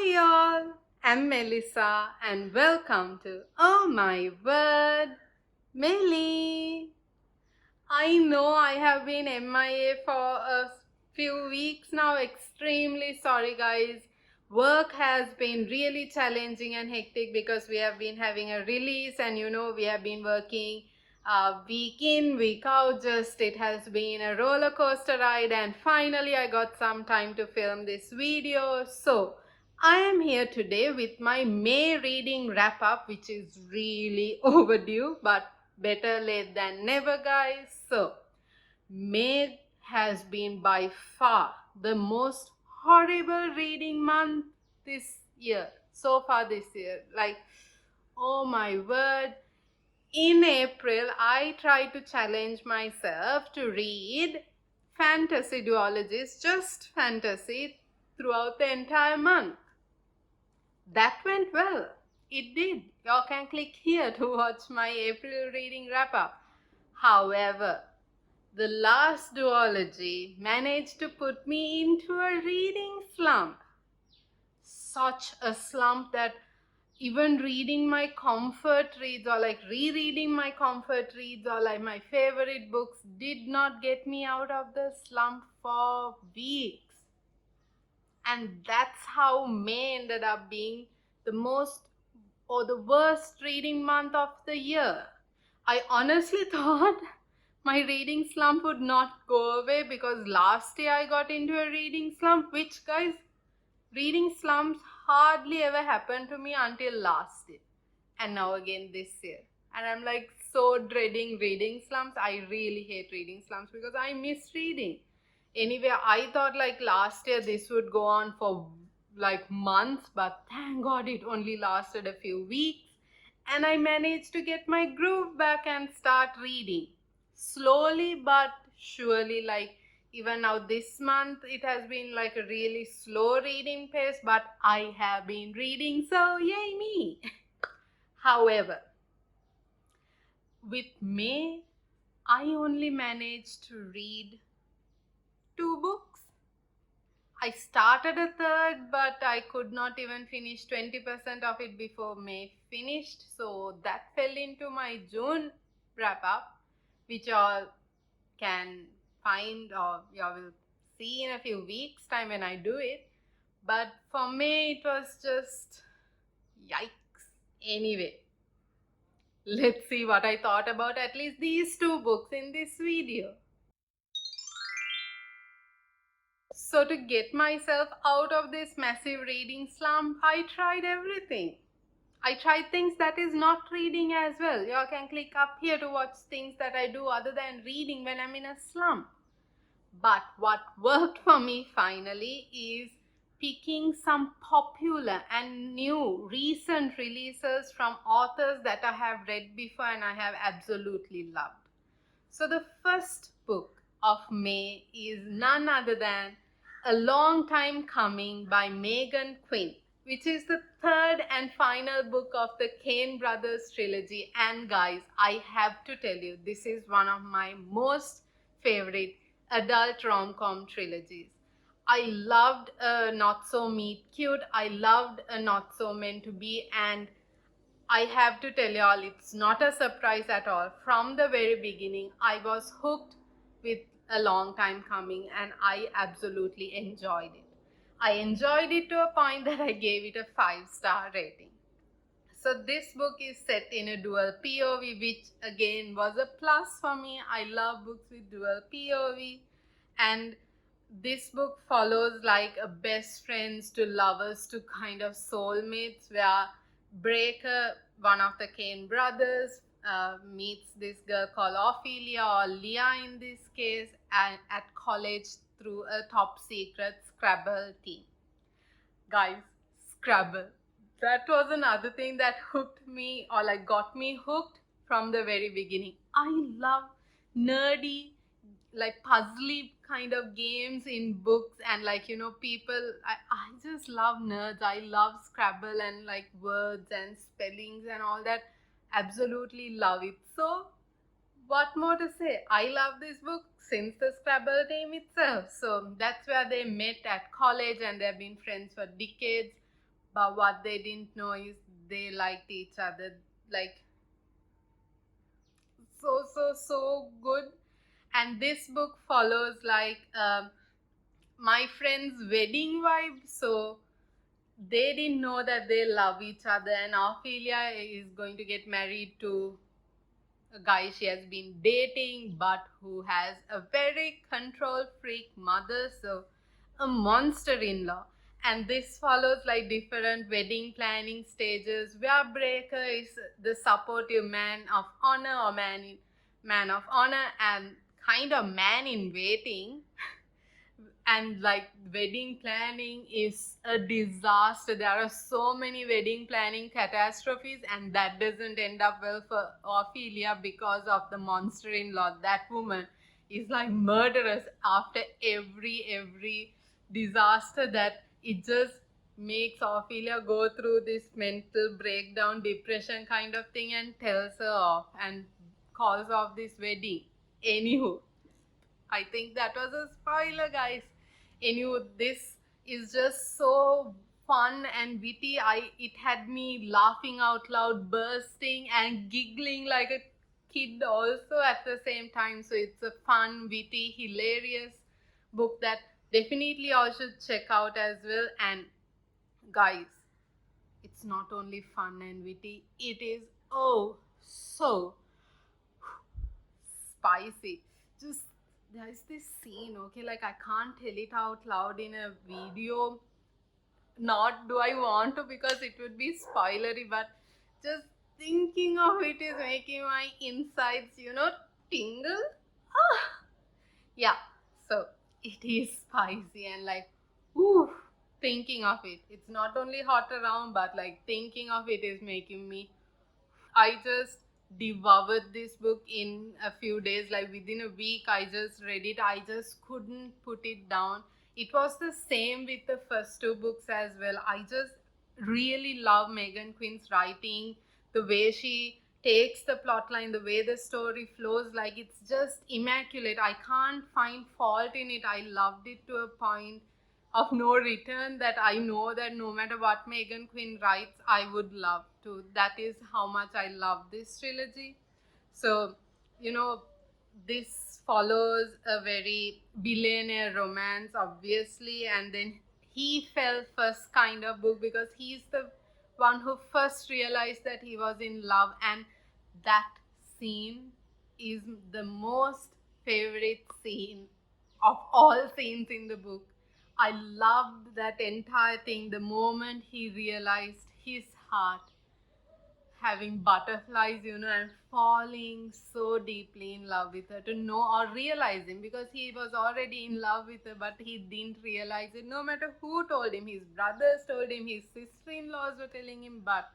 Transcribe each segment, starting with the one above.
Hi y'all, I'm Melissa and welcome to Oh My Word, Melly. I know I have been MIA for a few weeks now. Extremely sorry, guys. Work has been really challenging and hectic because we have been having a release, and we have been working week in, week out. Just it has been a roller coaster ride, and finally, I got some time to film this video. So, I am here today with my May reading wrap up, which is really overdue, but better late than never, guys. So, May has been by far the most horrible reading month this year, so far this year. Like, oh my word. In April, I tried to challenge myself to read fantasy duologies, just fantasy, throughout the entire month. That went well. It did. You can click here to watch my April reading wrap up. However, the last duology managed to put me into a reading slump. Such a slump that even reading my comfort reads or like rereading my comfort reads or like my favorite books did not get me out of the slump for weeks. And that's how May ended up being the most or the worst reading month of the year. I honestly thought my reading slump would not go away because last year I got into a reading slump, which, guys, reading slumps hardly ever happened to me until last year. And now again this year. And I'm like so dreading reading slumps. I really hate reading slumps because I miss reading. Anyway, I thought like last year this would go on for like months, but thank God it only lasted a few weeks. And I managed to get my groove back and start reading. Slowly but surely, like even now this month, it has been like a really slow reading pace, but I have been reading, so yay me. However, with May, I only managed to read 2 books. I started a third, but I could not even finish 20% of it before May finished. So that fell into my June wrap up, which y'all can find or y'all will see in a few weeks' time when I do it. But for May, it was just yikes. Anyway, let's see what I thought about at least these 2 books in this video. So to get myself out of this massive reading slump, I tried everything. I tried things that is not reading as well. You can click up here to watch things that I do other than reading when I'm in a slump. But what worked for me finally is picking some popular and new recent releases from authors that I have read before and I have absolutely loved. So the first book of May is none other than A Long Time Coming by Megan Quinn, which is the third and final book of the Kane Brothers trilogy. And guys, I have to tell you, this is one of my most favorite adult rom-com trilogies. I loved Not So Meet Cute, I loved Not So Meant to Be, and I have to tell y'all, it's not a surprise at all. From the very beginning, I was hooked with A Long Time Coming and I absolutely enjoyed it. I enjoyed it to a point that I gave it a 5-star rating. So this book is set in a dual POV, which again was a plus for me. I love books with dual POV, and this book follows like a best friends to lovers to kind of soulmates, where Breaker, one of the Kane brothers, meets this girl called Ophelia, or Leah in this case, and at college through a top secret Scrabble team. Guys, Scrabble. That was another thing that hooked me or like got me hooked from the very beginning. I love nerdy, like puzzly kind of games in books, and like people, I just love nerds. I love Scrabble and like words and spellings and all that. Absolutely love it. So what more to say? I love this book since the Scrabble team itself. So that's where they met at college and they've been friends for decades. but what they didn't know is they liked each other, like so good. And this book follows like my friend's wedding vibe. So they didn't know that they love each other, and Ophelia is going to get married to a guy she has been dating, but who has a very control freak mother, so a monster in law. And this follows like different wedding planning stages, where Breaker is the supportive man of honor, or man of honor, and kind of man in waiting. And like wedding planning is a disaster. There are so many wedding planning catastrophes, and that doesn't end up well for Ophelia because of the monster-in-law. That woman is like murderous after every disaster, that it just makes Ophelia go through this mental breakdown, depression kind of thing, and tells her off and calls off this wedding. Anywho, I think that was a spoiler, guys. Anyway, this is just so fun and witty. It had me laughing out loud, bursting and giggling like a kid also at the same time. So it's a fun, witty, hilarious book that definitely all should check out as well. And guys, it's not only fun and witty, it is oh so spicy. Just there's this scene, okay, like I can't tell it out loud in a video. Not do I want to, because it would be spoilery, but just thinking of it is making my insides, tingle. Ah, yeah. So it is spicy and like, ooh, thinking of it. It's not only hot around, but like thinking of it is making me. I just devoured this book in a few days. Like within a week, I just read it. I just couldn't put it down. It was the same with the first two books as well. I just really love Megan Quinn's writing, the way she takes the plot line, the way the story flows. Like it's just immaculate. I can't find fault in it. I loved it to a point of no return, that I know that no matter what Megan Quinn writes, I would love to. That is how much I love this trilogy. So, you know, this follows a very billionaire romance, obviously, and then he fell first kind of book, because he's the one who first realized that he was in love. And that scene is the most favorite scene of all scenes in the book. I loved that entire thing. The moment he realized his heart having butterflies, and falling so deeply in love with her, to know or realizing, because he was already in love with her, but he didn't realize it. No matter who told him, his brothers told him, his sister-in-laws were telling him, but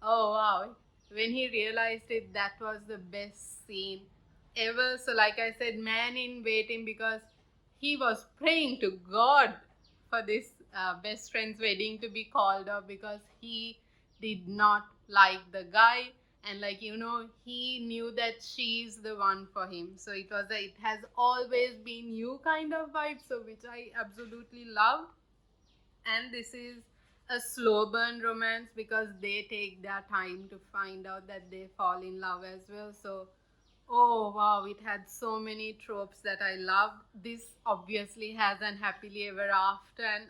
oh wow. When he realized it, that was the best scene ever. So, like I said, man in waiting, because he was praying to God for this best friend's wedding to be called off, because he did not like the guy. And, like, he knew that she's the one for him. So, it has always been you kind of vibe, so which I absolutely loved. And this is a slow burn romance, because they take their time to find out that they fall in love as well. So oh wow, it had so many tropes that I love. This obviously has an happily ever after, and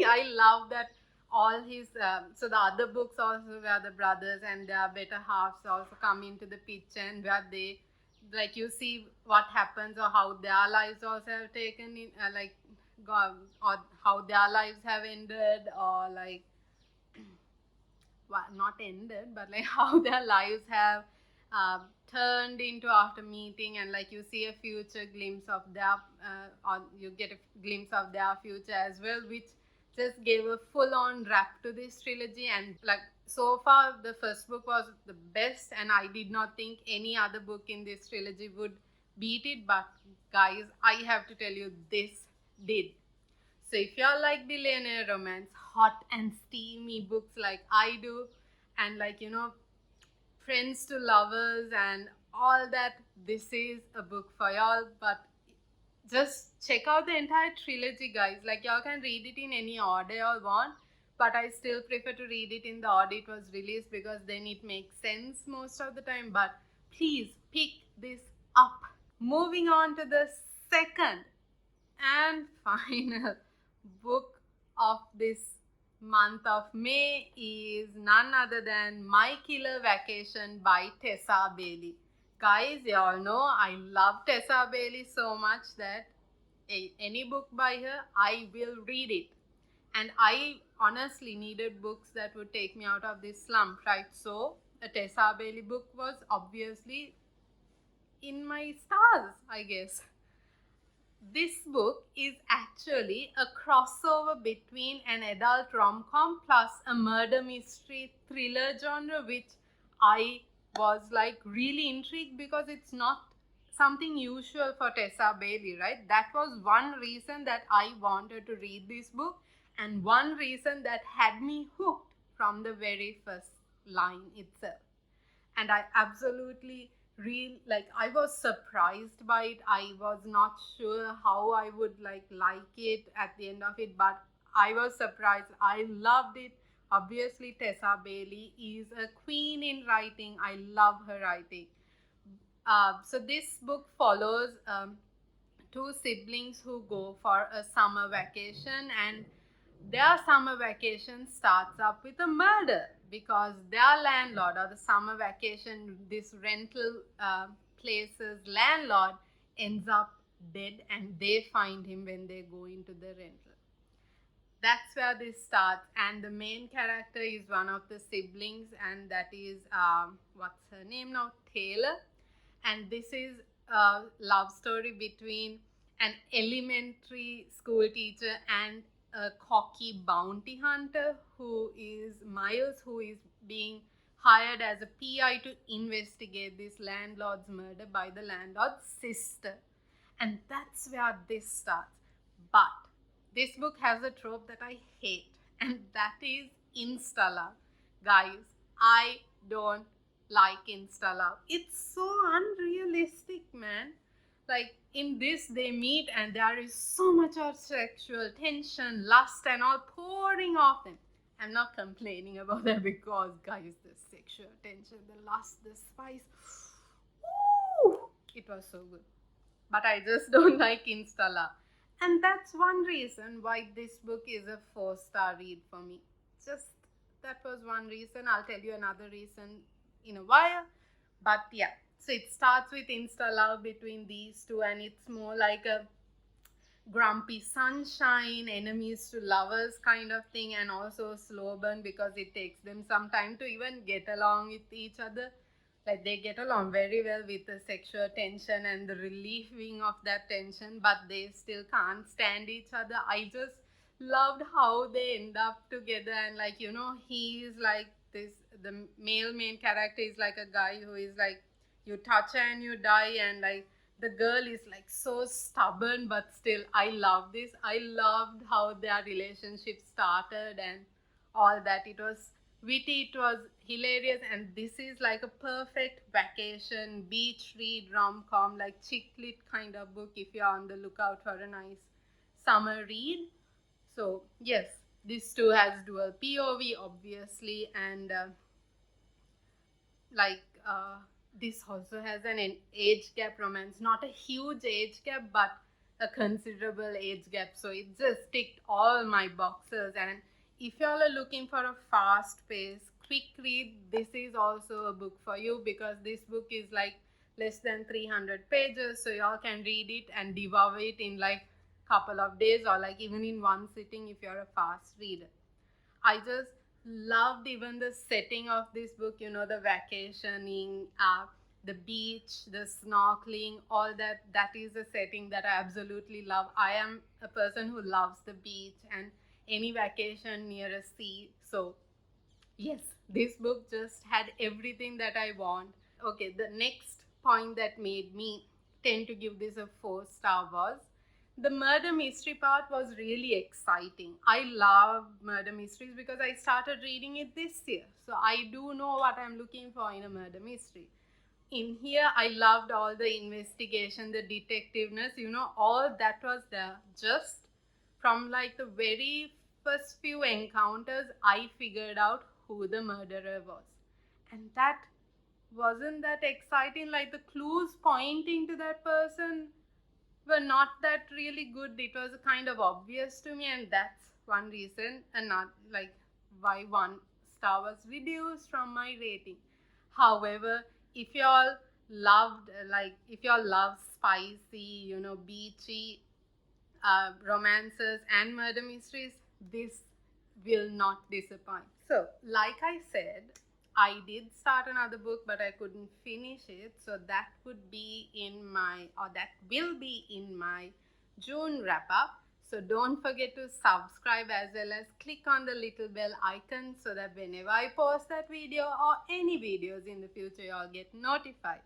I love that all his. So the other books also, where the brothers and their better halves also come into the picture, and where they, like, you see what happens, or how their lives also have taken in, like, gone, or how their lives have ended, or like not ended, but like how their lives have uh, turned into after meeting. And like you see a future glimpse of their, or you get a glimpse of their future as well, which just gave a full-on wrap to this trilogy. And like so far, the first book was the best, and I did not think any other book in this trilogy would beat it. But guys, I have to tell you, this did. So if y'all like billionaire romance, hot and steamy books like I do, and like friends to lovers and all that, this is a book for y'all. But just check out the entire trilogy, guys. Like y'all can read it in any order y'all want, but I still prefer to read it in the order it was released because then it makes sense most of the time. But please pick this up. Moving on to the second and final book of this month of May is none other than My Killer Vacation by Tessa Bailey. Guys, you all know I love Tessa Bailey so much that any book by her, I will read it. And I honestly needed books that would take me out of this slump, right? So a Tessa Bailey book was obviously in my stars, I guess. This book is actually a crossover between an adult rom-com plus a murder mystery thriller genre, which I was like really intrigued because it's not something usual for Tessa Bailey, right? That was one reason that I wanted to read this book and one reason that had me hooked from the very first line itself. And I absolutely I was surprised by it. I was not sure how I would like it at the end of it, but I was surprised. I loved it. Obviously Tessa Bailey is a queen in writing. I love her writing. So this book follows two siblings who go for a summer vacation, and their summer vacation starts up with a murder because their landlord, or the summer vacation, this rental place's landlord, ends up dead, and they find him when they go into the rental. That's where this starts, and the main character is one of the siblings, and that is what's her name now, Taylor. And this is a love story between an elementary school teacher and a cocky bounty hunter who is Miles, who is being hired as a PI to investigate this landlord's murder by the landlord's sister. And that's where this starts. But this book has a trope that I hate, and that is Insta love. Guys, I don't like Insta love. It's so unrealistic, man. Like in this, they meet and there is so much of sexual tension, lust, and all pouring off them. I'm not complaining about that because, guys, the sexual tension, the lust, the spice, ooh, it was so good. But I just don't like Insta love. And that's one reason why this book is a 4-star read for me. Just that was one reason. I'll tell you another reason in a while. But yeah, so it starts with Insta love between these two, and it's more like a grumpy sunshine, enemies to lovers kind of thing, and also slow burn because it takes them some time to even get along with each other. Like they get along very well with the sexual tension and the relieving of that tension, but they still can't stand each other. I just loved how they end up together, and like, you know, he is like this, the male main character is like a guy who is like, you touch her and you die, and like the girl is like so stubborn, but still I love this. I loved how their relationship started and all that. It was witty, it was hilarious, and this is like a perfect vacation beach read rom-com, like chick lit kind of book if you're on the lookout for a nice summer read. So yes, this too has dual POV obviously, and like this also has an age gap romance, not a huge age gap but a considerable age gap, so it just ticked all my boxes. And if y'all are looking for a fast pace quick read, this is also a book for you because this book is like less than 300 pages, so y'all can read it and devour it in like couple of days or like even in one sitting if you're a fast reader. I just loved even the setting of this book, you know, the vacationing, the beach, the snorkeling, all that. That is a setting that I absolutely love. I am a person who loves the beach and any vacation near a sea. So, yes, this book just had everything that I want. Okay, the next point that made me tend to give this a 4-star was the murder mystery part was really exciting. I love murder mysteries because I started reading it this year. So I do know what I'm looking for in a murder mystery. In here, I loved all the investigation, the detectiveness, you know, all that was there. Just from like the very first few encounters, I figured out who the murderer was. And that wasn't that exciting. Like the clues pointing to that person were not that really good. It was kind of obvious to me, and that's one reason, and not like why 1 star was reduced from my rating. However, if y'all loved, like, if y'all love spicy, beachy romances and murder mysteries, this will not disappoint. So, like I said, I did start another book, but I couldn't finish it. So that would be that will be in my June wrap up. So don't forget to subscribe as well as click on the little bell icon so that whenever I post that video or any videos in the future, you'll get notified.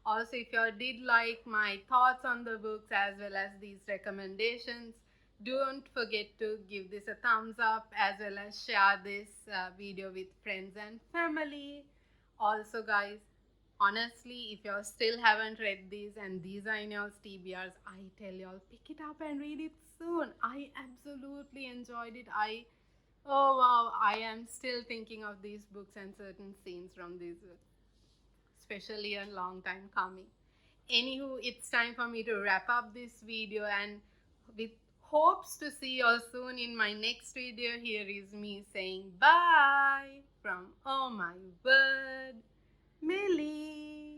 Also, if you did like my thoughts on the books as well as these recommendations, don't forget to give this a thumbs up as well as share this video with friends and family. Also, guys, honestly, if you still haven't read these and these are in your TBRs, I tell y'all, pick it up and read it soon. I absolutely enjoyed it. Oh wow, I am still thinking of these books and certain scenes from these books, especially a long time coming. Anywho, it's time for me to wrap up this video, and with hopes to see you all soon in my next video, here is me saying bye from Oh My Word, Melly.